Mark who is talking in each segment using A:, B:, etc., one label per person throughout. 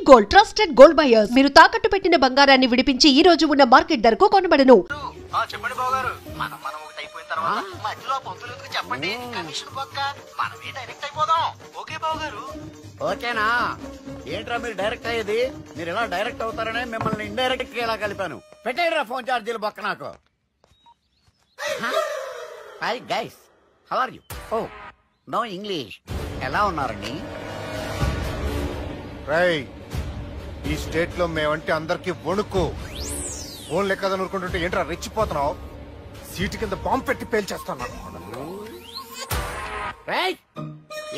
A: Gold trusted gold buyers. మీరు తాకట్టు పెట్టిన బంగారాన్ని విడిపించి ఈ రోజు ఉన్న మార్కెట్ ధరకు కొనబడను.
B: చెప్పండి బావగారు. మనం ఒకటి అయిపోయిన తర్వాత మధ్యలో పంతులు ఎందుకు చెప్పండి, కమిషన్ పక్క మనమే డైరెక్ట్ అయిపోదాం. ఓకే బావగారు? ఓకేనా? ఏంట్రా మీరు డైరెక్ట్ అయ్యేది? మీరు ఇలా డైరెక్ట్ అవుతారనే మిమ్మల్ని ఇండైరెక్ట్ గా ఇలా కలిపాను. పెట్టేయరా ఫోన్ చార్జీలు పక్క నాకు. Hi guys, how are you? Oh no English. ఎలా ఉన్నారండి?
C: ఈ స్టేట్ లో మేమంటే అందరికి వణుకు. ఫోన్ లెక్క నూరుకుంటుంటే ఏంట్రా రెచ్చిపోతున్నావు? సీటు కింద బాంబు పెట్టి పేల్చేస్తాను.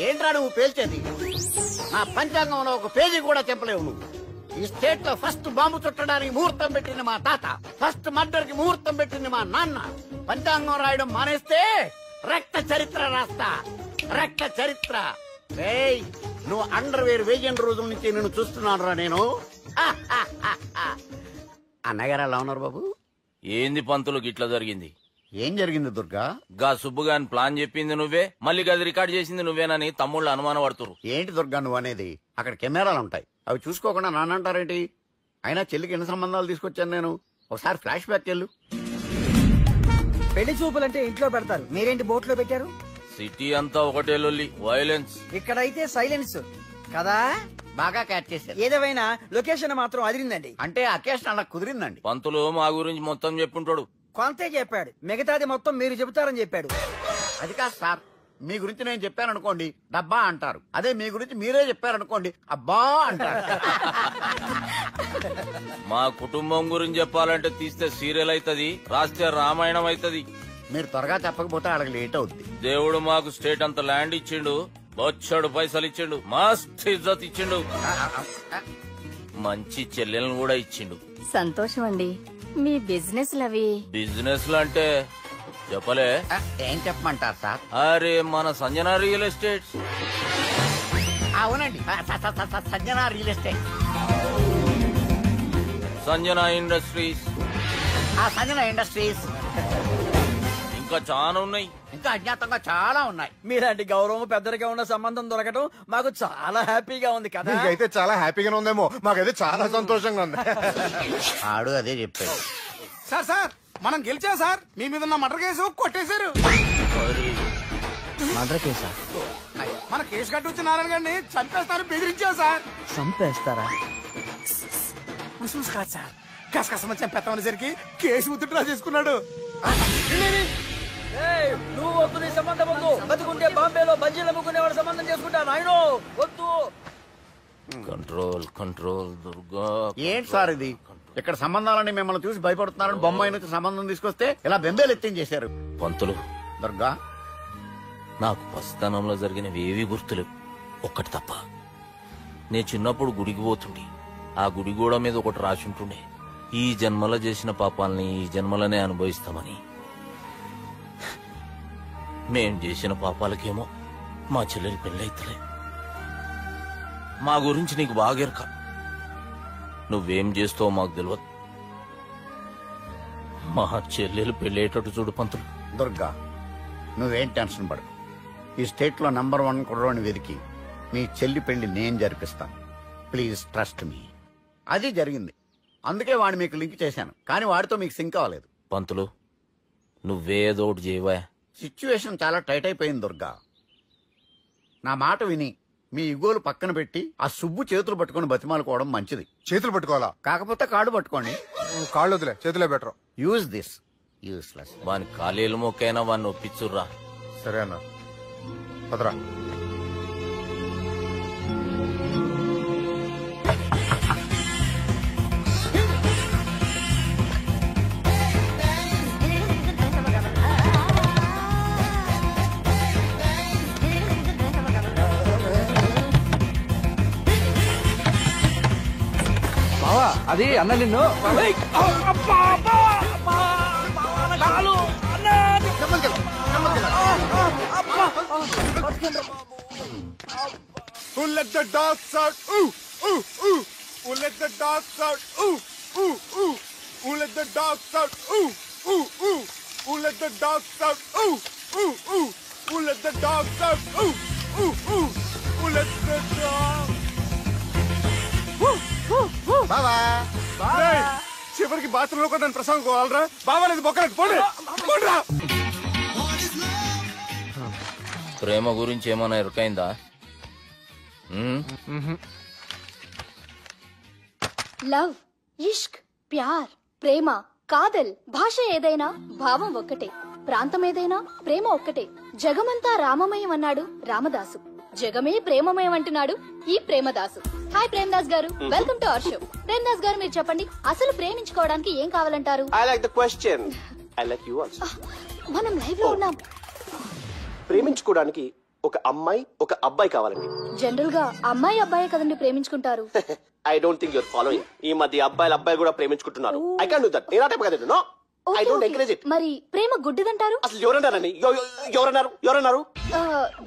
B: ఏంట్రా నువ్వు పేల్చేది? నా పంచాంగంలో ఒక పేజీ కూడా చెప్పలేవు నువ్వు. ఈ స్టేట్ లో ఫస్ట్ బాంబు చుట్టడానికి ముహూర్తం పెట్టింది మా తాత, ఫస్ట్ మర్డర్ కి ముహూర్తం పెట్టింది మా నాన్న. పంచాంగం రాయడం మానేస్తే రక్త చరిత్ర రాస్తా, రక్త చరిత్ర. నువ్వు అండర్ వేర్ వేయని రోజుల నుంచి నేను చూస్తున్నాను రా నేను. అన్నగారు ఎలా ఉన్నారు బాబు?
D: ఏంది పంతులు గిట్లా జరిగింది?
B: ఏం జరిగింది దుర్గా?
D: గా సుబ్బుగాని ప్లాన్ చెప్పింది నువ్వే, మళ్ళీ గది రికార్డ్ చేసింది నువ్వేనని తమ్ముళ్ళు అనుమానం పడుతురు.
B: ఏంటి దుర్గా నువ్వు అనేది? అక్కడ కెమెరాలు ఉంటాయి, అవి చూసుకోకుండా నానంటారేంటి? అయినా చెల్లికి ఎన్ని సంబంధాలు తీసుకొచ్చాను నేను. ఒకసారి ఫ్లాష్ బ్యాక్ వెళ్ళు.
E: పెళ్లి చూపులంటే ఇంట్లో పెడతారు, మీరేంటి బోట్లో పెట్టారు?
D: సిటీ అంతా ఒకటే లొల్లి, వైలెన్స్.
E: ఇక్కడైతే సైలెన్స్ కదా.
B: బాగా క్యాచ్ చేశారు.
E: ఏదేమైనా లొకేషన్ మాత్రం అదిరిందండి.
B: అంటే అకేషన్ అలా కుదిరిందండి.
D: పంతులు మా గురించి మొత్తం చెప్పుంటాడు.
E: కొంతే చెప్పాడు, మిగతాది మొత్తం మీరు చెబుతారని చెప్పాడు.
B: అది కాదు సార్, మీ గురించి నేను చెప్పాననుకోండి డబ్బా అంటారు, అదే మీ గురించి మీరే చెప్పారనుకోండి అబ్బా అంటారు.
D: మా కుటుంబం గురించి చెప్పాలంటే తీస్తే సీరియల్ అవుతుంది, రాస్తే రామాయణం అవుతుంది.
B: మీరు త్వరగా చెప్పకపోతే వాళ్ళకి లేట్ అవుద్ది.
D: దేవుడు మాకు స్టేట్ అంత ల్యాండ్ ఇచ్చిండు, బొచ్చడు పైసలు ఇచ్చిండు, మస్త్ ఇజ్జత్ ఇచ్చిండు, మంచి చెల్లెలను కూడా ఇచ్చిండు.
F: సంతోషం అండి. మీ బిజినెస్ లవి
D: బిజినెస్ లు అంటే చెప్పలే.
B: ఏం చెప్పమంటారు సార్?
D: అరే మన సంజన రియల్ ఎస్టేట్.
B: అవునండి, Sanjana real estate,
D: Sanjana industries,
B: Sanjana industries.
D: ఇంకా చాలా ఉన్నాయి,
B: ఇంకా అజ్ఞాతంగా చాలా ఉన్నాయి.
E: మీలాంటి గౌరవం పెద్దరిగా ఉన్న సంబంధం దొరకడం మాకు చాలా హ్యాపీగా ఉంది కదా.
C: అయితే చాలా హ్యాపీగానే ఉందేమో, మాకైతే చాలా సంతోషంగా ఉంది.
B: ఆడు అదే చెప్పాడు.
G: సార్ సార్ మనం గెలిచాం సార్, మీ మీద ఉన్న మర్డర్ కేసు కొట్టేశారు.
E: మర్డర్ కేసా?
G: మన కేసు కట్టి వచ్చిన నారాయణ గారిని చంపేస్తారని బెదిరించాం సార్.
E: చంపేస్తారా?
G: చూసి కాదు సార్, కసకసమ చంపేస్తామనేసరికి కేసు విత్డ్రా చేసుకున్నాడు.
E: నువ్వు వద్దు, నీ సంబంధం వద్దు. బతుకుంటే బాంబేలో బజ్జీలు అమ్ముకునేవాడు సంబంధం చేసుకుంటా నాయనో, వద్దు.
D: Control control Durga.
B: ఏంటి సార్ ఇది? ఇక్కడ సంబంధాలని మిమ్మల్ని చూసి భయపడుతున్నారని బొమ్మాయి నుంచి సంబంధం తీసుకొస్తే ఇలా బెంబేలు ఎత్తించేశారు.
D: పంతులు,
B: దుర్గా
D: నాకు పసితనంలో జరిగినవి ఏవి గుర్తులేవు, ఒక్కటి తప్ప. నేను చిన్నప్పుడు గుడికి పోతుండే, ఆ గుడి గోడ మీద ఒకటి రాసి ఉంటుండే, ఈ జన్మలో చేసిన పాపాలని ఈ జన్మలనే అనుభవిస్తామని. మేం చేసిన పాపాలకేమో మా చెల్లెలు పెళ్ళైతలే. మా గురించి నీకు బాగెరక, నువ్వేం చేస్తావో మాకు తెలియదు. మా చెల్లెలు పెళ్ళేటట్టు చూడు పంతులు.
B: దుర్గా నువ్వేం టెన్షన్ పడు. ఈ స్టేట్ లో నంబర్ 1 కుర్రోని వెతికి మీ చెల్లి పెళ్లి నేను జరిపిస్తాను. Please trust me. అది జరిగింది, అందుకే వాడిని మీకు లింక్ చేశాను, కానీ వాడితో మీకు సింక్ అవ్వలేదు.
D: పంతులు, నువ్వేదో ఒకటి చేయవా.
B: సిచ్యువేషన్ చాలా టైట్ అయిపోయింది దుర్గా. నా మాట విని మీ ఇగోలు పక్కన పెట్టి ఆ సుబ్బు చేతులు పట్టుకుని బతిమాలుకోవడం మంచిది.
C: చేతులు పట్టుకోవాలా?
B: కాకపోతే కాళ్ళు పట్టుకోండి.
C: కాళ్ళు వదిలే, చేతులే బెటర్.
B: Use this. యూస్లెస్.
D: వాని కాలేలు మొక్కైనా వాడిని ఒప్పించుర్రా.
C: సరే అన్న, పదరా.
E: అది అన్న నిన్ను
C: Who let the dogs out? Ooh, ooh, ooh. Who let the dogs out? Ooh, ooh, ooh. Who let the dogs out? Ooh, ooh, ooh. Who let the dogs out? Ooh, ooh, ooh. Who let the dogs out? Ooh, ooh, ooh. Who let the dogs? Woo!
B: బావా
C: రేయ్, చివరికి bathroom లో కూడా నన్ను ప్రసంగం కోవాలరా బావా అనేది బొక్కలేదు పోండిరా.
D: ప్రేమ గురించి ఏమైనా ఎరుకైందా?
H: లవ్, ఇష్క్, ప్యార్, ప్రేమ, కాదల్ భాష ఏదైనా భావం ఒక్కటే, ప్రాంతం ఏదైనా ప్రేమ ఒక్కటే. జగమంతా రామమయం అన్నాడు రామదాసు, జగమే ప్రేమమయం అంటున్నాడు ఈ ప్రేమదాసు. హాయ్ ప్రేమదాస్ గారు, welcome to our show. Premadasa గారు మీరు చెప్పండి, అసలు ప్రేమించుకోవడానికి ఏం కావాలంటారు?
I: I like the question. I like you also.
H: మనం లైవ్ లో ఉన్నాం.
I: ప్రేమించుకోవడానికి ఒక అమ్మాయి ఒక అబ్బాయి కావాలండి.
H: జనరల్ గా అమ్మాయి అబ్బాయి కదండి ప్రేమించుకుంటారు.
I: I don't think your following. ఈ మధ్య అబ్బాయిలు కూడా ప్రేమించుకుంటున్నారు. I can't do that. నేను ఆ టైప్ కదండి. No, I don't encourage it.
H: మరి ప్రేమ గుడ్డిదంటారు?
I: అసలు ఎవరన్నారండి? ఎవరన్నారు?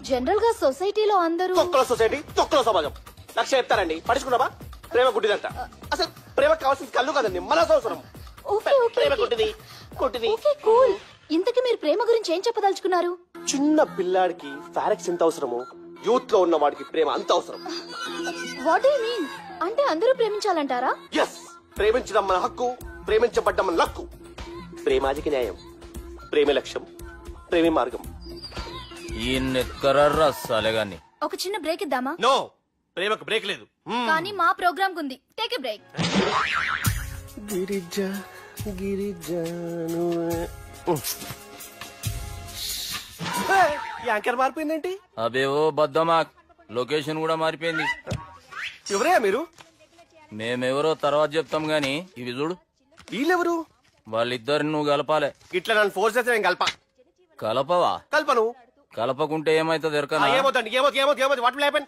H: జనరల్ గా సొసైటీలో అందరూ
I: తొక్కల సొసైటీ, తొక్కల సమాజం. లక్ష చెప్తారండి, పడుచుకున్నావా? ప్రేమ గుడ్డిదంట. అసలు ప్రేమ కావాల్సింది కళ్ళు కాదండి, మనసు అవసరం. ప్రేమ గుడ్డిది. Okay cool.
H: ఇంతకీ మీరు ప్రేమ గురించి ఏం చెప్పదలుచుకున్నారు?
I: చిన్న పిల్లాడికి ఫారెక్స్ ఎంత అవసరమో యూత్ లో ఉన్న వాడికి ప్రేమ అంత అవసరం.
H: What do you mean? అంటే అందరూ ప్రేమించాలంటారా?
I: ఎస్, ప్రేమించడం మన హక్కు, ప్రేమించబడ్డం మన లక్కు. ప్రేమాదికి న్యాయం, ప్రేమ లక్ష్యం, ప్రేమ మార్గం.
D: ఈ నెక్కరర్రా సాలేగాన్ని.
H: ఒక చిన్న బ్రేక్ ఇద్దామా?
I: నో, ప్రేమకు బ్రేక్ లేదు.
H: కానీ మా ప్రోగ్రామ్ కుంది. Take a break.
I: Girija anchor మారిపోయిందేంటి?
D: అబేవో బద్దమా, లొకేషన్ కూడా మారిపోయింది.
I: ఎవరయ్యా మీరు?
D: మేమెవరో తర్వాత చెప్తాం గాని ఇవి చూడు.
I: వీళ్ళెవరు?
D: వాళ్ళిద్దరిని నువ్వు కలపాలే.
I: ఇట్లా నన్ను ఫోర్స్ చేస్తే నేను
D: కలపవా?
I: కల్పను.
D: కలపకుంటే ఏమైతుంది ఎరకనా?
I: ఏమవుతుంది? What will happen?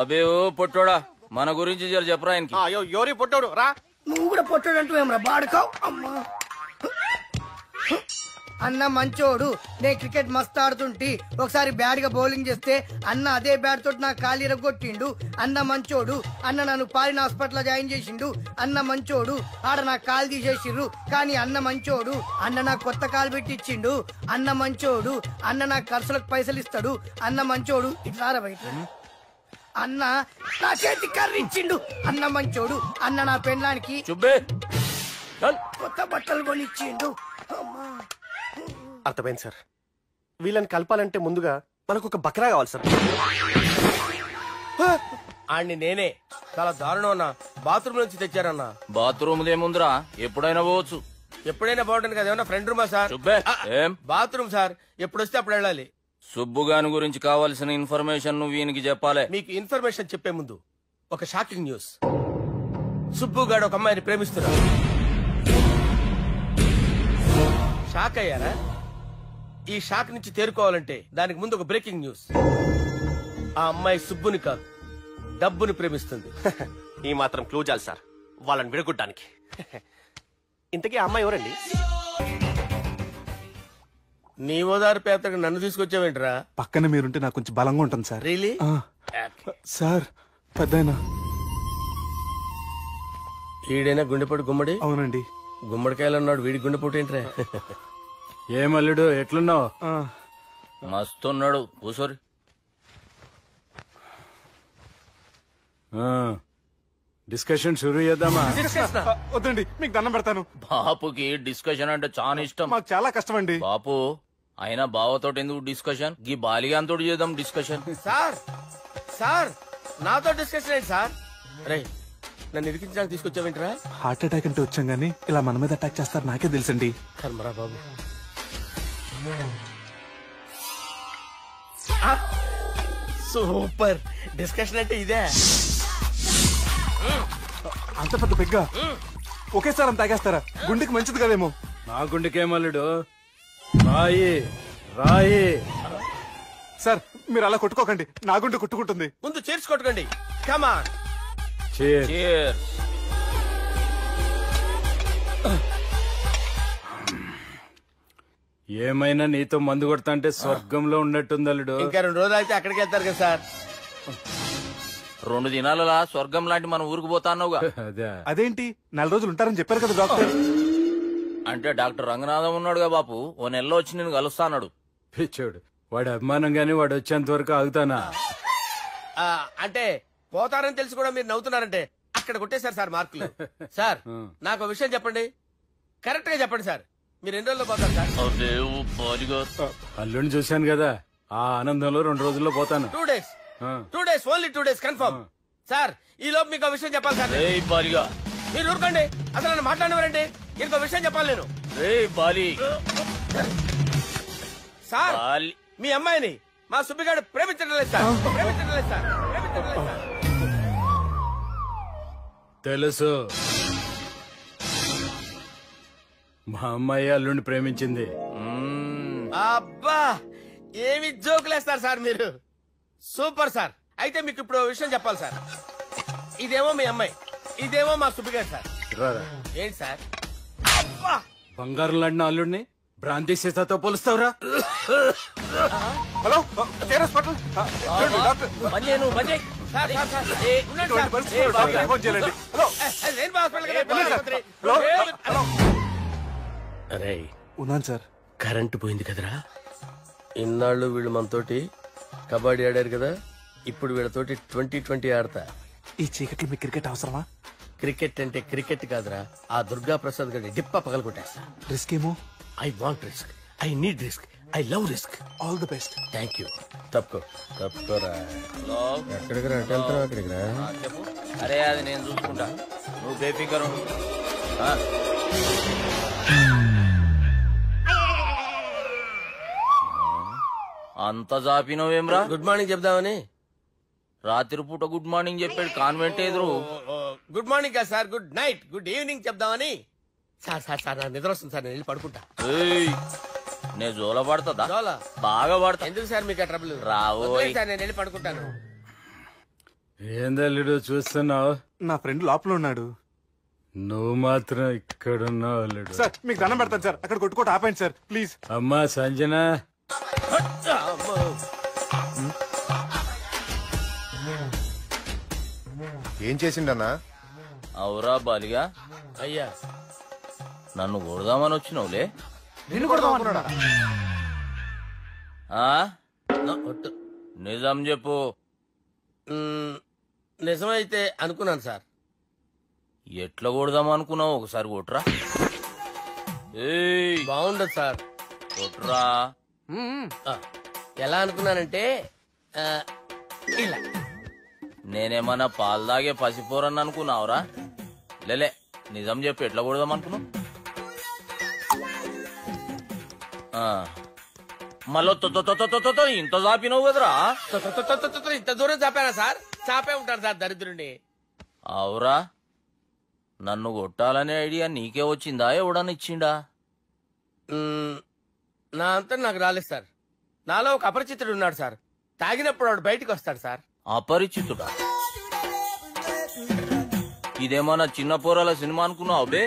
D: అబేవో పొట్టోడా, మన గురించి జర చెప్పరా ఆయనకి.
I: ఎవరి పొట్టాడు రా.
E: నువ్వు కూడా పొట్టాడు అంటూ ఏమరా బాడుకావు? అమ్మా అన్న మంచోడు. నేను క్రికెట్ మస్తు ఆడుతుంటి, ఒకసారి బ్యాట్ గా బౌలింగ్ చేస్తే అన్న అదే బ్యాట్ తోటి నా కాలు ఇరగొట్టిండు. అన్న మంచోడు. అన్న నన్ను పాలిన హాస్పిటల్ జాయిన్ చేసిండు. అన్న మంచోడు. ఆడ నా కాలు తీసేసిండ్రు కానీ అన్న మంచోడు. అన్న నాకు కొత్త కాలు పెట్టిచ్చిండు. అన్న మంచోడు. అన్న నా ఖర్చులకు పైసలు ఇస్తాడు. అన్న మంచోడు. ఇట్లా బయట అన్న నా చేతి కర్రీ ఇచ్చిండు. అన్న మంచోడు. అన్న నా పెళ్ళానికి కొత్త బట్టలు కొనిచ్చిండు.
I: అర్థమైంది సార్. వీళ్ళని కలపాలంటే ముందుగా మనకు ఒక బక్రా కావాలి సార్.
J: ఆడిని నేనే చాలా దారుణం అన్నా. బాత్రూమ్ నుంచి తెచ్చారన్నా.
D: బాత్రూమ్ ఏముందిరా, ఎప్పుడైనా పోవచ్చు.
J: ఎప్పుడైనా బాగుంటుంది కదా. ఏమన్నా ఫ్రెండ్ రూమా సార్?
D: ఏం
J: బాత్రూమ్ సార్, ఎప్పుడు వస్తే అప్పుడు వెళ్ళాలి.
D: సుబ్బుగాని గురించి కావాల్సిన ఇన్ఫర్మేషన్ నువ్వు ఈయనకి చెప్పాలి.
J: మీకు ఇన్ఫర్మేషన్ చెప్పే ముందు ఒక షాకింగ్ న్యూస్. సుబ్బుగాడు ఒక అమ్మాయిని ప్రేమిస్తున్నాడు. షాక్ అయ్యారా? ఈ షాక్ నుంచి తేరుకోవాలంటే దానికి ముందు ఒక బ్రేకింగ్ న్యూస్. ఆ అమ్మాయి సుబ్బుని కాదు, డబ్బుని ప్రేమిస్తుంది.
I: ఈ మాత్రం క్లూ చాలు సార్ వాళ్ళని విడగొట్టడానికి. ఇంతకీ ఆ అమ్మాయి ఎవరండి?
J: నీ ఓదారు పేదకు నన్ను తీసుకొచ్చావేంట్రా?
C: పక్కన మీరుంటే నాకు కొంచెం బలంగా ఉంటుంది సార్.
J: రియలీ?
C: సార్ పెద్దయినా
J: ఈడైనా గుండెపోటు గుమ్మడి?
C: అవునండి.
J: గుమ్మడికాయలు అన్నాడు, వీడి గుండెపోటు ఏంట్రా?
K: ఏమల్లుడు ఎట్లున్నావు?
D: మస్తున్నాడు. కూసోరి.
K: డిస్కషన్ షురూ చేద్దామా?
C: వద్దండి, మీకు దండం పెడతాను.
D: బాపుకి డిస్కషన్ అంటే చాలా ఇష్టం.
C: మాకు చాలా కష్టం అండి.
D: బాపు అయినా బావతో ఎందుకు డిస్కషన్? గీ బాలిగాంతో చేద్దాం డిస్కషన్.
J: సార్ సార్ నాతో డిస్కషన్ ఏంటి సార్? రే నన్ను ఇరికించడానికి తీసుకొచ్చావేంట్రా?
C: హార్ట్ అటాక్ అంటే వచ్చాం గానీ ఇలా మన మీద అటాక్ చేస్తారు నాకే తెలుసండి.
J: కర్మరా బాబు. సూపర్ డిస్కషన్ అంటే ఇదే.
C: అంత పెద్ద పెగ్గా ఒకేసారి అంత తాగేస్తారా? గుండెకి మంచిది కదేమో.
K: నా గుండెకేమల్లుడు రాయి రాయి.
C: సార్ మీరు అలా కొట్టుకోకండి, నా గుండె కొట్టుకుంటుంది.
J: ముందు చేర్చి కొట్టుకోండి. కమాన్.
K: ఏమైనా నీతో మందు కొడతా అంటే స్వర్గంలో ఉన్నట్టుంది అల్లుడు.
J: ఇంకా 2 రోజులు అయితే అక్కడికి వెళ్తారు కదా సార్.
D: 2 దినాలలా స్వర్గం లాంటి మన ఊరికి పోతా అన్నావుగా.
C: అదేంటి 4 రోజులు ఉంటారని చెప్పారు కదా డాక్టర్.
D: అంటే డాక్టర్ రంగనాథం ఉన్నాడుగా బాపు, ఓ నెలలో వచ్చి నేను కలుస్తా అన్నాడు.
K: పిచ్చోడు, వాడు అభిమానం గాని వాడు వచ్చేంత వరకు ఆగుతానా?
J: అంటే పోతారని తెలిసి కూడా మీరు నవ్వుతున్నారంటే ఇక్కడ కొట్టేశారు సార్ మార్కులు. సార్ నాకు ఒక విషయం చెప్పండి, కరెక్ట్ గా చెప్పండి సార్. మీరు ఎన్ని రోజుల్లో పోతారు సార్?
K: అల్లుడిని చూశాను కదా, ఆ ఆనందంలో 2 రోజుల్లో పోతాను.
J: 2 days, 2 days, only 2 days confirm. Sir ఈ లోపు మీకు ఒక విషయం చెప్పాలి సార్. మీరు ఊరుకోండి, అసలు నన్ను మాట్లాడినవారండి. ఇంకో విషయం చెప్పాలి నేను. సార్ మీ అమ్మాయిని మా సుబ్బిగాడు ప్రేమించడం లేదు సార్. ప్రేమించడం లేదు సార్. ప్రేమించడం లేదు సార్.
K: తెలుసు, మా అమ్మాయి అల్లుడిని ప్రేమించింది.
J: అబ్బా ఏమి జోకులేస్తారు సార్ మీరు. Super sir. అయితే మీకు ఇప్పుడు విషయం చెప్పాలి సార్. ఇదేమో మీ అమ్మాయి, ఇదేమో మా సుబ్బిగాడు సార్. ఏంటి సార్? అబ్బా
K: బంగారం లాంటి అల్లుడిని భ్రాంతి సీతతో పోలుస్తావురా?
C: హలో హాస్పిటల్
J: అరే
C: ఉన్నాను సార్.
J: కరెంటు పోయింది కదరా. ఇన్నాళ్ళు వీళ్ళు మనతోటి కబడ్డీ ఆడారు కదా, ఇప్పుడు వీళ్ళతోటి 2020 ఆడతా.
C: ఈ చీకట్లో మీకు క్రికెట్ అవసరమా?
J: క్రికెట్ అంటే క్రికెట్ కాదురా, ఆ దుర్గా ప్రసాద్ గారి డిప్ప పగల కొట్టేస్తా.
C: రిస్క్ ఏమో.
J: I want risk, I need risk, I love risk.
C: All the best.
J: Thank you. తప్పుకోరా. ఎక్కడికి రా? వెళ్తారా అక్కడికి రా.
D: చెప్పు. అరే అది నేను చూసుకుంటా, నువ్వు బేఫికర్ ఉండు. అంత జాపినవేమ్రా?
J: గుడ్ మార్నింగ్ చెప్దామని.
D: రాత్రి పూట గుడ్ మార్నింగ్ చెప్పాడు కాన్వెంట్ ఎదురు.
J: గుడ్ మార్నింగ్ కాదు sir, good night, good evening చెప్దామని. సార్ సార్ సార్ నాకు నిద్ర వస్తుంది సార్, నేను వెళ్ళి పడుకుంటా.
D: నేను జోల పడుతుందా?
J: జోలా
D: బాగా పడతా.
J: ఎందుకు సార్ మీకు ట్రబుల్?
D: రావు
J: సార్, నేను వెళ్ళి పడుకుంటాను.
K: ఏందల్లుడు చూస్తున్నావు?
C: నా ఫ్రెండ్ లోపల ఉన్నాడు.
K: నువ్వు మాత్రం ఇక్కడున్నావు అల్లుడు.
C: సార్ మీకు దండం పెడతాను సార్, అక్కడ కొట్టుకోట ఆపండి సార్ ప్లీజ్.
K: అమ్మా సంజన,
C: ఏం చేసిండన్నా?
D: అవురా బాలిగా,
J: అయ్యా
D: నన్ను కొడదామని వచ్చినావులే.
C: నిన్ను కొడదామన్నాడా?
D: నిజం చెప్పు.
J: నిజమైతే అనుకున్నాను సార్.
D: ఎట్లా కొడదాం అనుకున్నావు? ఒకసారి కొట్రా.
J: బాగుండదు సార్.
D: కొట్రా.
J: ఎలా అనుకున్నానంటే ఇలా.
D: నేనేమన్నా పాలు తాగే పసిపోరని అనుకున్నావురా? లేలే, నిజం చెప్పు, ఎట్లా కొడదాం అనుకున్నావు? మళ్ళీ ఇంత చాపినావు కదరా?
J: ఇంత దూరం చాపానా సార్? చాపే ఉంటారు సార్ దరిద్రుడిని.
D: అవురా, నన్ను కొట్టాలనే ఐడియా నీకే వచ్చిందా? ఎవడన్నా ఇచ్చిండా?
J: నా అంతా నాకు రాలేదు సార్. నాలో ఒక అపరిచితుడు ఉన్నాడు సార్. తాగినప్పుడు వాడు బయటికి వస్తాడు సార్.
D: అపరిచితుడా? ఇదేమన్నా చిన్న పోరాల సినిమా అనుకున్నావు బే?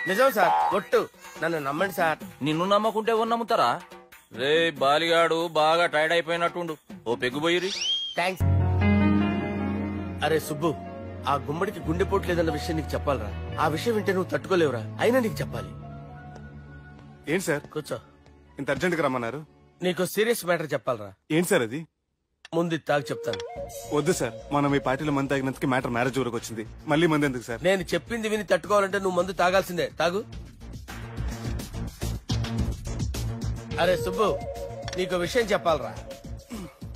J: నిజం సార్, ఒట్టు, నన్ను నమ్మండి సార్.
D: నిన్ను నమ్మకుంటే ఎవరు నమ్ముతారా? రే బాలిగాడు బాగా టైర్డ్ అయిపోయినట్టుండు, ఓ పెగ్గుబోయిరి.
J: థ్యాంక్స్. అరే సుబ్బు, ఆ గుమ్మడికి గుండెపోటు లేదన్న విషయం నీకు చెప్పాలరా. ఆ విషయం వింటే నువ్వు తట్టుకోలేవురా, అయినా నీకు చెప్పాలి.
C: ఏంటి సార్?
J: కూర్చో.
C: ఇంత అర్జెంట్ గా రమ్మన్నారు?
J: నీకు సీరియస్ మ్యాటర్ చెప్పాలరా.
C: ఏంటి సార్ అది?
J: ముందు తాగి చెప్తాను.
C: వద్దు సార్, మనం ఈ పార్టీలో మంది తాగినందుకు మ్యాటర్ మ్యారేజ్ వరకు వచ్చింది. మళ్ళీ మంది ఎందుకు సార్?
J: నేను చెప్పింది విని తట్టుకోవాలంటే నువ్వు మందు తాగాల్సిందే. తాగు. అరే సుబ్బు, నీకు విషయం చెప్పాలరా.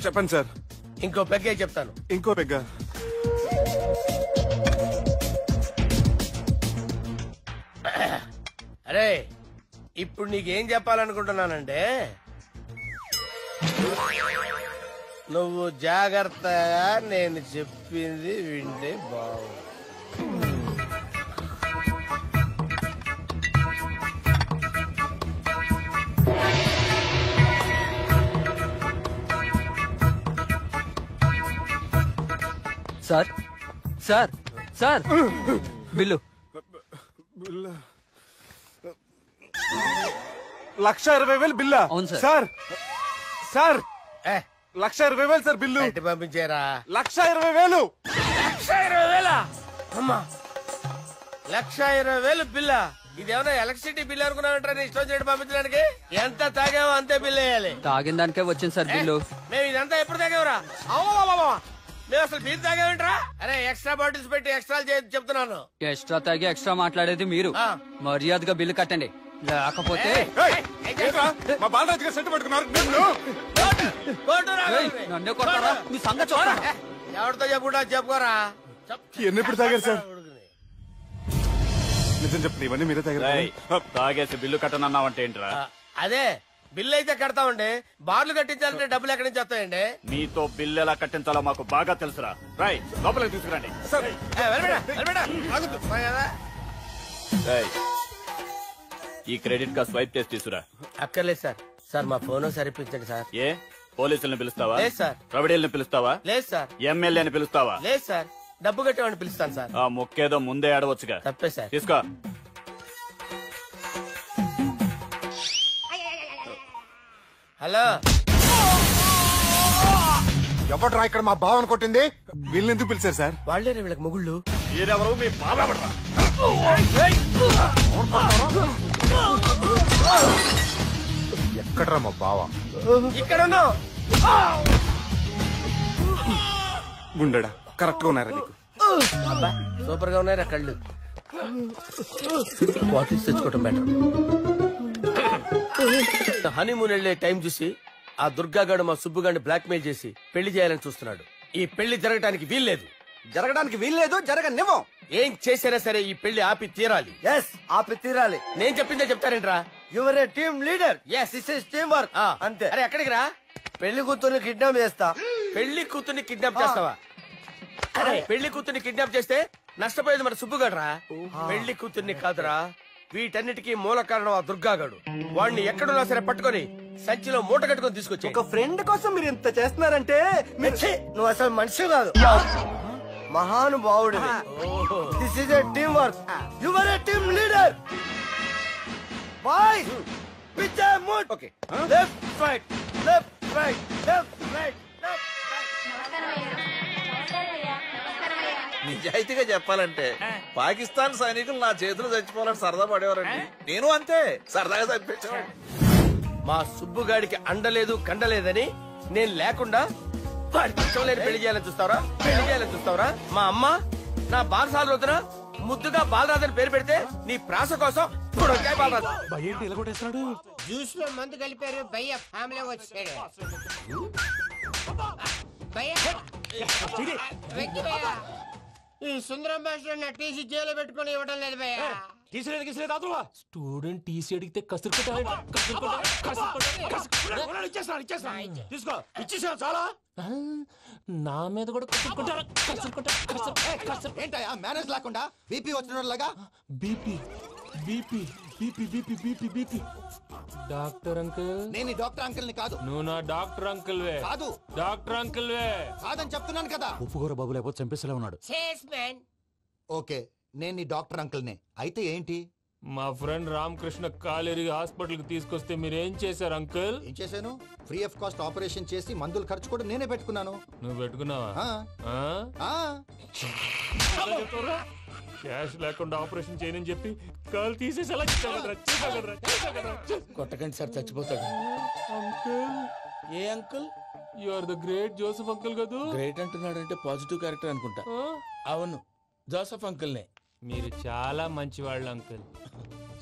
C: చెప్పండి సార్.
J: ఇంకో పెగ్గే చెప్తాను.
C: ఇంకో పెగ్గా?
J: అరే ఇప్పుడు నీకేం చెప్పాలనుకుంటున్నానంటే, నువ్వు జాగ్రత్తగా నేను చెప్పింది వింటే బాగు.
L: Sir sir sir, bill.
C: 1,20,000 బిల్లా?
L: అవును sir.
C: Sir sir 1,20,000 sir bill.
J: పంపించారా?
C: 1,20,000.
J: 1,20,000? అమ్మా, 1,20,000 బిల్లా? ఇదేమన్నా ఎలక్ట్రిసిటీ బిల్ అనుకున్నామంటారా? నీ ఇష్టం చేయడం పంపించడానికి ఎంత తాగామో అంతే బిల్ వేయాలి.
L: తాగిన దానికే వచ్చింది సార్ బిల్లు.
J: మేము ఇదంతా ఎప్పుడు తాగేవరా? మేము అసలు బీర్ తాగామంటరా? అరే ఎక్స్ట్రా బాటిల్స్ పెట్టి ఎక్స్ట్రా చెప్తున్నాను.
L: ఎక్స్ట్రా తాగి ఎక్స్ట్రా మాట్లాడేది మీరు. మర్యాదగా బిల్లు కట్టండి, లేకపోతే
C: మా బాలరాజు గారు సెట్ పట్టుకున్నారు.
L: నన్నే కొట్టారా? మీ సంగతి చూడరా?
J: ఎవరితో చెప్పుకుంటా చెప్పుకోరా.
C: ఎన్నెప్పుడు తాగారు సార్? నిజం చెప్పండి, ఇవన్నీ మీరే తాగారు.
K: తాగేసి బిల్లు కట్టనన్నావంటే ఏంట్రా?
J: అదే బిల్లు అయితే కడతామండి, బార్లు కట్టించాలంటే డబ్బులు ఎక్కడి నుంచి వస్తాయండి?
K: మీతో బిల్లు ఎలా కట్టించాలో మాకు బాగా తెలుసురా. రై లోపలికి తీసుకురండి. ఈ క్రెడిట్ కార్డ్ స్వైప్ చేసి తీసుకురా.
J: అక్కర్లేదు సార్. సార్ మా ఫోన్ సరిపించండి సార్.
K: ఏ పోలీసుల్ని పిలుస్తావా?
J: లేదు సార్.
K: రౌడీల్ని పిలుస్తావా?
J: లేదు సార్.
K: ఎమ్మెల్యేని పిలుస్తావా?
J: లేదు సార్. డబ్బు కట్టేవాడిని పిలుస్తాను సార్.
K: ఆ ముక్కేదో ముందే ఆడవచ్చుగా.
J: తప్పే సార్.
K: తీసుకో.
J: హలో,
C: ఎవడ్రా ఇక్కడ మా బావని కొట్టింది? వీళ్ళని ఎందుకు పిలిచారు సార్?
J: వాళ్ళే వీళ్ళకి మొగుళ్ళు.
K: మీరెవరు? మీ బాబా.
C: ఎక్కడ్రా మా బావ?
J: ఇక్కడ ఉన్నావు.
C: గుండెడా కరెక్ట్ గా ఉన్నారా నీకు?
J: అబ్బా సూపర్ గా ఉన్నారా కళ్ళు. బాటిల్స్ తెచ్చుకోవటం బెటర్. హనీమూన్ వెళ్లే టైం చూసి ఆ దుర్గాగాడు మా సుబ్బుగాడిని బ్లాక్ మెయిల్ చేసి పెళ్లి చేయాలని చూస్తున్నాడు. ఈ పెళ్లి జరగటానికి వీల్లేదు.
E: జరగడానికి వీల్లేదు, జరగనివ్వం.
J: ఏం చేసినా సరే ఈ పెళ్లి ఆపి తీరాలి.
E: ఎస్, ఆపి తీరాలి.
J: నేను చెప్పిందే చెప్తారేంట్రా?
E: Your a team leader.
J: Yes.
E: This is team work. అంతే.
J: అరే ఎక్కడికి రా?
E: పెళ్లి కూతుర్ని కిడ్నాప్ చేస్తా.
J: పెళ్లి కూతుర్ని కిడ్నాప్ చేస్తావా? అరే పెళ్లి కూతుర్ని కిడ్నాప్ చేస్తే నష్టపోయేది మన సుబ్బుగాడ్రా. పెళ్లి కూతుర్ని కాదురా, వీటన్నిటికీ మూల కారణం ఆ దుర్గాగాడు. వాడిని ఎక్కడున్నా సరే పట్టుకొని సంచిలో మూట కట్టుకొని తీసుకొచ్చి.
E: ఒక ఫ్రెండ్ కోసం మీరు ఇంత చేస్తున్నారంటే నువ్వు అసలు మనిషి కాదు, మహానుభావుడు. This is a team work. Your a team leader. Boy pitch mood. Okay, left right left right left right.
M: నిజాయితీగా చెప్పాలంటే పాకిస్తాన్ సైనికులు నా చేతులు చచ్చిపోవాలని సరదా పడేవారండి. నేను అంతే సరదాగా చనిపించేవాడిని.
J: మా సుబ్బుగాడికి అండలేదు కండలేదని నేను లేకుండా వాడికి ఇష్టం లేని పెళ్లి చేయాలని చూస్తావరా? పెళ్లి చేయాలని చూస్తావరా? మా అమ్మ నా బాలసాల రోజున ముద్దుగా బాలరాజని పేరు పెడితే నీ ప్రాస కోసం బాలరాజు
B: జ్యూస్ లో మందు కలిపారు. భయ్య ఫ్యామిలీ వచ్చాడు. ఈ సుందరం భాష నా టీసీ జైలు పెట్టుకుని ఇవ్వడం లేదు భయ్య.
N: స్టూడెంట్ టీసీ అడిగితే కసురుకుంటా
G: ఇచ్చేసా చాలా.
N: నా మీద కూడా కసురుకుంటారా?
G: ఏంటయ్యా మేనేజ్ లేకుండా బీపీ వచ్చిన లాగా?
N: BP BP BP BP BP BP. Doctor uncle,
G: నేను డాక్టర్ అంకుల్ ని కాదు.
N: నువ్వు నా డాక్టర్ అంకుల్ వే.
G: కాదు,
N: డాక్టర్ అంకుల్ వే.
G: కాదని చెప్తున్నాను కదా.
N: ఉప్పుకూర బాబు లేకపోతే చంపేసేలా ఉన్నాడు.
G: ఓకే, నేను నీ డాక్టర్ అంకుల్ నే. అయితే ఏంటి?
N: మా ఫ్రెండ్ రామకృష్ణ కాలేరికి హాస్పిటల్ కి తీసుకొస్తే మీరు ఏం చేశారు అంకుల్?
G: ఏం చేశాను? ఫ్రీ ఆఫ్ కాస్ట్ ఆపరేషన్ చేసి మందులు ఖర్చు కూడా నేనే పెట్టుకున్నాను.
N: నువ్వు పెట్టుకున్నావా? క్యాష్ లేకుండా ఆపరేషన్ చేయనని చెప్పి కాల్ తీసేసేలా
J: కొట్టకండి సార్, చచ్చిపోతాడు.
N: అంకుల్,
J: ఏ uncle?
N: You are the great Joseph uncle కదా.
J: గ్రేట్ అంటున్నాడు అంటే పాజిటివ్ క్యారెక్టర్ అనుకుంటా. అవును, జోసెఫ్ అంకుల్నే.
N: మీరు చాలా మంచివాళ్ళు అంకుల్.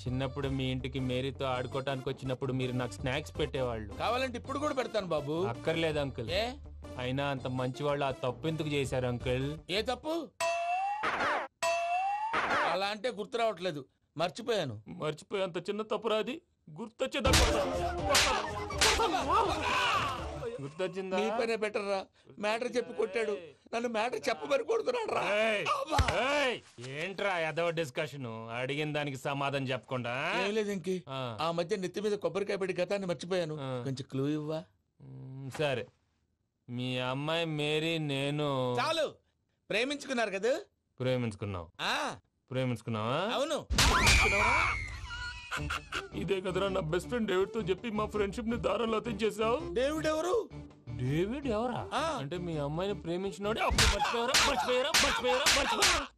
N: చిన్నప్పుడు మీ ఇంటికి మేరీతో ఆడుకోవటానికి వచ్చినప్పుడు మీరు నాకు స్నాక్స్ పెట్టేవాళ్ళు.
J: కావాలంటే ఇప్పుడు కూడా పెడతాను బాబు.
N: అక్కర్లేదు అంకుల్. అయినా అంత మంచివాళ్ళు ఆ తప్పు ఎందుకు చేశారు అంకుల్?
J: ఏ తప్పు? అలా అంటే గుర్తు రావట్లేదు, మర్చిపోయాను.
N: మర్చిపోయేంత చిన్న తప్పురా అది? గుర్తొచ్చిందా? గుర్తొచ్చిందా?
J: నీ పనే బెటర్ రా. మ్యాటర్ చెప్పి కొట్టాడు, నన్ను మ్యాటర్ చెప్పమని కొడుతున్నాడు రా.
N: ఏంట్రా ఎదవ డిస్కషన్? అడిగిన దానికి సమాధానం చెప్పకుండా.
J: ఏం లేదు ఇంకి, ఆ మధ్య నెత్తి మీద కొబ్బరికాయ పెట్టి గతాన్ని మర్చిపోయాను. కొంచెం క్లూ ఇవ్వా?
N: సరే, మీ అమ్మాయి మేరీ నేను
J: చాలు. ప్రేమించుకున్నారు కదా?
N: ప్రేమించుకున్నావు? ప్రేమించుకున్నావా?
J: అవును.
N: ఇదే కదరా నా బెస్ట్ ఫ్రెండ్ డేవిడ్ తో చెప్పి మా ఫ్రెండ్షిప్ ని దారంలో తెచ్చేసావు.
J: డేవిడ్ ఎవరు?
N: డేవిడ్ ఎవరా? అంటే మీ అమ్మాయిని ప్రేమించినోడే అప్పుడు మర్చిపోయారా?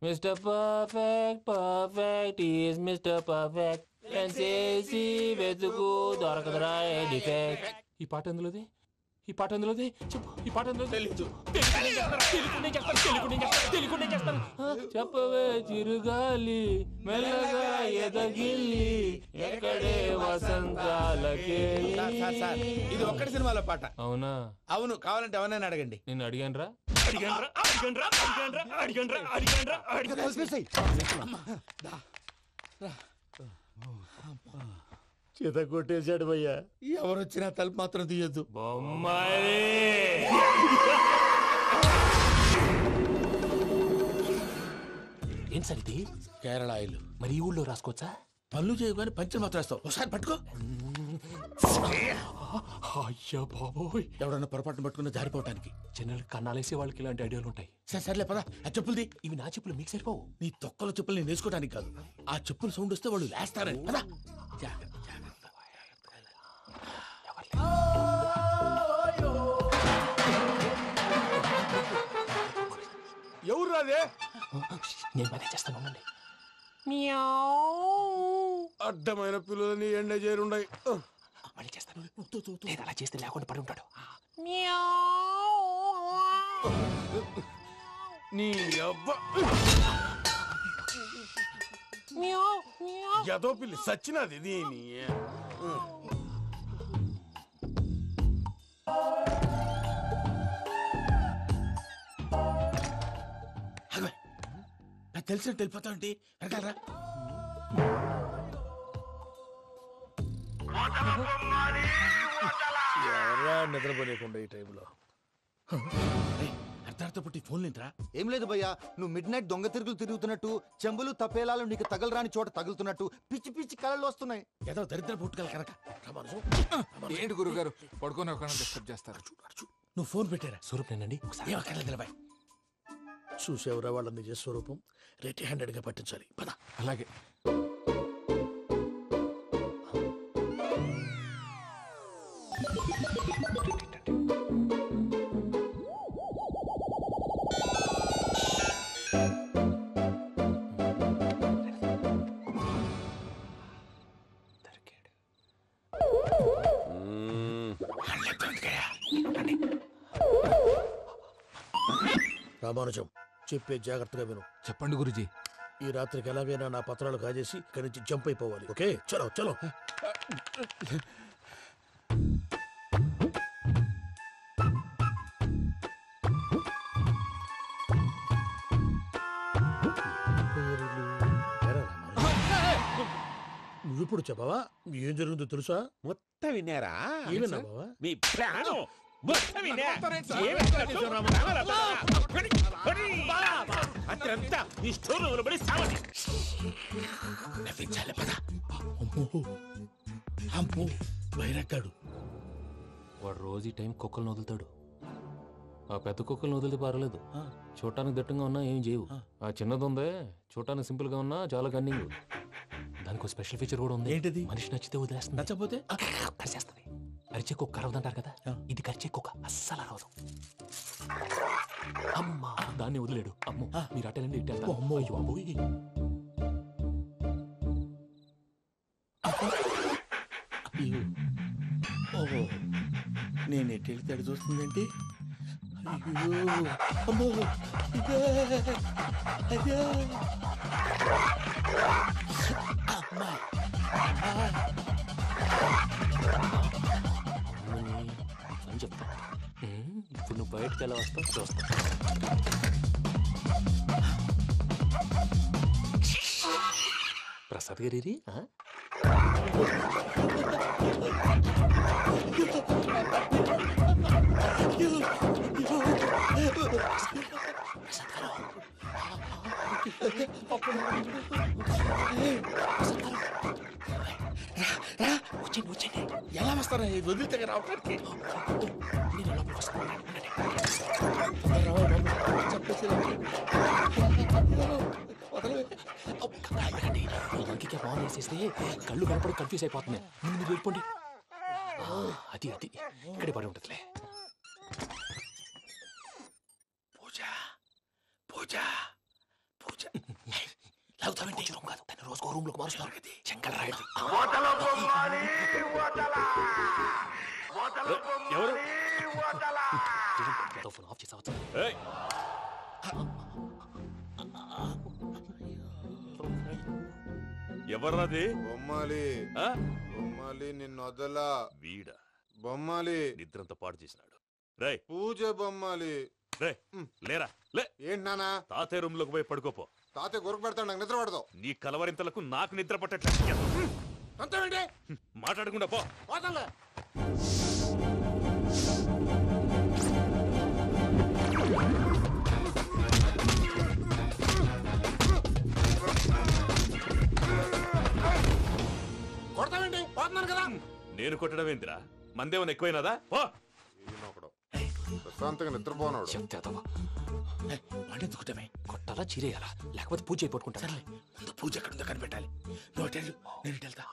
N: Mister perfect perfect is mister perfect చేసి వెతుకు దొరకదురా డిఫెక్ట్. ఈ పాట ఎందులోది? ఈ పాట అందులోదే చెప్పు. ఈ పాట అందులో
J: తెలీదు.
N: చెప్పవే చిరుగాలి మెల్లగా ఎదగిల్లి ఎక్కడే వసంతాలకే.
J: ఇది ఒక్కటి సినిమాలో పాట.
N: అవునా?
J: అవును. కావాలంటే ఎవరైనా అడగండి.
N: నేను అడిగాను రా.
J: చేత కొట్టేశాడు భయ్యా. ఎవరు వచ్చినా తలుపు మాత్రం తీయద్దు.
N: ఏం సార్ ఇది?
J: కేరళ ఆయిల్.
N: మరి ఈ ఊళ్ళో రాసుకోవచ్చా?
J: పనులు చేయగానే పంచర్ మాత్రం వేస్తావు. ఒకసారి పట్టుకో.
N: అయ్యా బాబోయ్,
J: ఎవడన్నా పొరపాటున పట్టుకున్న జారిపోవటానికి.
N: జనరల్ కన్నాలేసే వాళ్ళకి ఇలాంటి ఐడియాలు ఉంటాయి.
J: సర్లే పదా. ఆ చెప్పులది.
N: ఇవి నా చెప్పులు, మీకు సరిపోవు.
J: నీ తొక్కల చెప్పులు నేను వేసుకోవడానికి కాదు, ఆ చెప్పులు సౌండ్ వస్తే వాళ్ళు లేస్తారని. పదా.
C: ఎవరు రాదే?
N: నేను పనే చేస్తాను.
C: అడ్డమైన పిల్లలని ఎండ చేరుండయి.
N: మళ్ళీ చేస్తాను. లేదు, అలా చేస్తే లేకుండా పడి ఉంటాడు.
C: నీ అబ్బా ఎదో పిల్లి సచ్చినది దీని.
J: తెలిసినట్టు వెళ్ళిపోతా ఉంటే వెనకాలరా. ఎవరా నిద్రపోలేకుండా ఈ టైంలో? అర్ధార్థ పుట్టి ఫోన్ లేంట్రా.
G: ఏం లేదు భయ్యా, నువ్వు మిడ్ నైట్ దొంగ తిరుగులు తిరుగుతున్నట్టు, చెంబులు తపేలాలు నీకు తగలరాని చోట తగులుతున్నట్టు పిచ్చి పిచ్చి కళలు వస్తున్నాయి.
J: ఏదో దరిద్ర పుట్టుకల కనుక.
O: ఏంటి గురుగారు పడుకొని ఒక డిస్టర్బ్ చేస్తారు?
J: నువ్వు ఫోన్ పెట్టారా?
N: స్వరూప్ నేనండి.
J: నిలబాయ్. చూసేవరా వాళ్ళ నిజ స్వరూపం. రెట్టి హ్యాండెడ్ గా పట్టించాలి. పద.
O: అలాగే.
J: రామానుజం, చెప్పే జాగ్రత్తగా విను.
O: చెప్పండి గురుజీ.
J: ఈ రాత్రికి ఎలాగైనా నా పత్రాలు కాజేసి ఇక్కడి నుంచి జంప్ అయిపోవాలి. ఓకే, చలో చలో. నువ్విప్పుడు చెప్పవా ఏం జరుగుతుందో తెలుసా?
P: మొత్తం విన్నారా?
J: ఏమన్నా బావా?
P: మీ ప్రాణం మొత్తం విన్నా. అత్రంతా ఈ స్టోర్ రూమ్ లో పడి సావండి.
J: నవ్వించాలి. పద. అమ్మో బైరక్కాడు.
N: వాడు రోజు ఈ టైం కుక్కలను వదులుతాడు. ఆ పెద్ద కుక్కలను వదిలితే పర్లేదు, చూడటానికి దట్టంగా ఉన్నా ఏం చేయవు. ఆ చిన్నది ఉందే, చూడటానికి సింపుల్ గా ఉన్నా చాలా కన్నింగ్. దానికి ఒక స్పెషల్ ఫీచర్ కూడా ఉంది.
J: ఏంటిది?
N: మనిషి నచ్చితే వదిలేస్తుంది,
J: నచ్చపోతే
N: కరిచేస్తుంది. అరిచే కుక్క అరవదంటారు కదా, ఇది కరిచే కుక్క అస్సలు అరవదు. అమ్మా, దాన్ని వదిలేడు. అమ్మో, మీరు అటెండి ఇటు వెళ్తారు. అమ్మో అయ్యో అబ్బోయ్.
J: ఓహో, నేను ఎటు వెళ్తే అడు చూస్తుందేంటి? అయ్యో అమ్మో, అయ్యో అమ్మా.
N: అని చెప్తా. ఇప్పుడు నువ్వు బయటకు ఎలా వస్తావు చూస్తా. ప్రసాద్ గారి
J: వచ్చండి. ఎలా వస్తారా వదిలితే రావడానికి?
N: నేను లోపలికి వస్తాను. ఇంకే బాగా వేసేస్తే కళ్ళు కనపడి కన్ఫ్యూజ్ అయిపోతున్నాయి. మీరు వెళ్ళిపోండి. అది అది ఇక్కడే పడి ఉంటుందిలే.
J: పూజ పూజ పూజ లాగుతామంటే రూమ్ కాదు, తన రోజుకో రూమ్ లోకి మారుస్తున్నారు కదా. శంకర్ రాయుడు
P: ఎవరు
Q: ఎవర్రాది?
C: బొమ్మాలి. బొమ్మాలి నిన్ను వదలా.
Q: వీడ
C: బొమ్మాలి
Q: నిద్రంతా పాడు చేసినాడు. రే
C: పూజ బొమ్మాలి.
Q: రే లేరా లే.
C: ఏంటి నానా?
Q: తాతయ్య రూమ్ లోకి పోయి పడుకోపో.
C: తాతయ్య గురకు పెడతాడు, నాకు నిద్ర పడతావు.
Q: నీ కలవరింతలకు నాకు నిద్ర పట్టట్లేదు.
C: అంతేంటి?
Q: మాట్లాడకుండా పో.
C: పోతాలే. కొడతావేంటి? పోతున్నాను కదా.
Q: నేను కొట్టడం ఏందిరా? మందేమన్నా ఎక్కువైనదా? పో.
C: ప్రశాంతంగా నిద్రపోనాడు.
J: వాడెందుకుంటామే?
N: కొట్టాలా చీరేయాలా లేకపోతే పూజ అయిపోట్టుకుంటా.
J: ముందు పూజ ఎక్కడుందో కనిపెట్టాలి. నువ్వు నేను వెళ్తా.